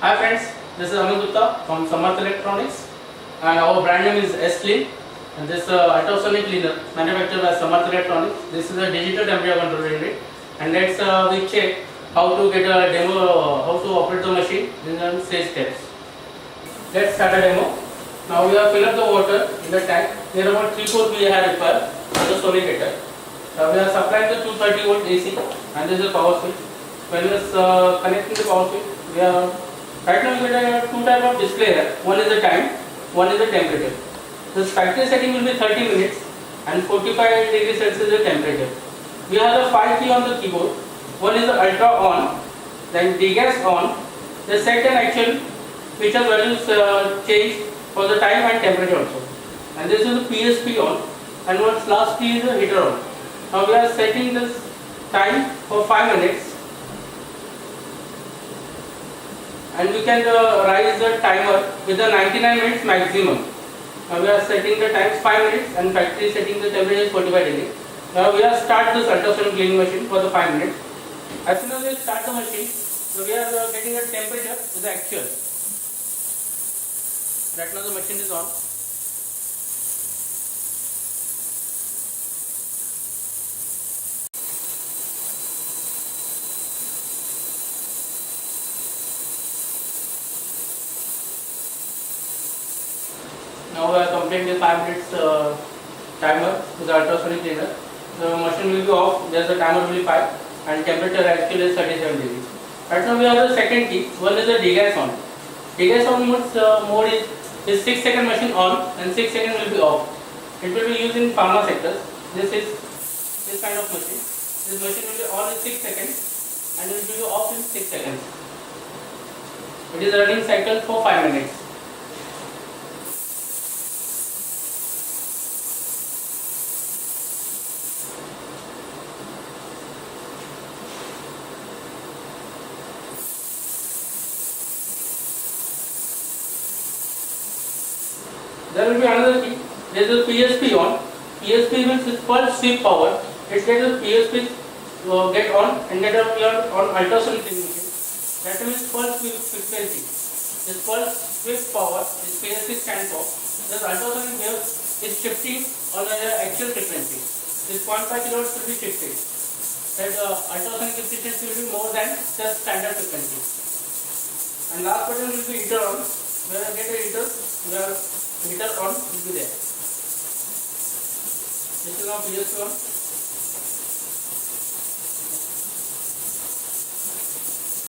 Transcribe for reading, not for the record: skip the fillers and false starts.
Hi friends, this is Ambarnath from Samarth Electronics and our brand name is S-Clean and this ultrasonic cleaner manufactured by Samarth Electronics. This is a digital temperature control unit and let's we check how to get a demo, how to operate the machine in 6 steps. Let's start a demo. Now we have filled up the water in the tank. There are about 3/4 we have required for the sonic heater. Now we are supplying the 230 volt AC and this is the power switch. When we are connecting the power switch, we are right now we get two type of display here. One is the time, one is the temperature. The factory setting will be 30 minutes and 45 degrees Celsius is the temperature. We have the 5 key on the keyboard. One is the ultra on, then degas on. The set and actual feature values change for the time and temperature also. And this is the PSP on, and one last key is the heater on. Now we are setting this time for 5 minutes. And we can raise the timer with the 99 minutes maximum. Now we are setting the times 5 minutes and factory setting the temperature is 45 degrees. Now we are start this ultrasonic cleaning machine for the 5 minutes. As soon as we start the machine, so we are getting the temperature with the actual. Right now the machine is on. Now we are completing the 5 minutes timer with the ultrasonic cleaner. The machine will be off, there's the timer will be 5 and temperature actually is 37 degrees. Right now we have the second key, one is the degas on. Degas on mode is 6 second machine on and 6 second will be off. It will be used in pharma sectors. This is this kind of machine. This machine will be on in 6 seconds and it will be off in 6 seconds. It is running cycle for 5 minutes. There will be another key. There is a PSP on. PSP means pulse sweep power. It gets a PSP get on and get on ultrasonic cleaning machine. That means pulse sweep frequency. This pulse sweep power is PSP stand for. This ultrasonic wave is shifting on the actual frequency. This 0.5 kHz will be shifted. That ultrasonic efficiency will be more than the standard frequency. And last button will be heater on. When I get a heater, heater on will be there. This is now PSP on.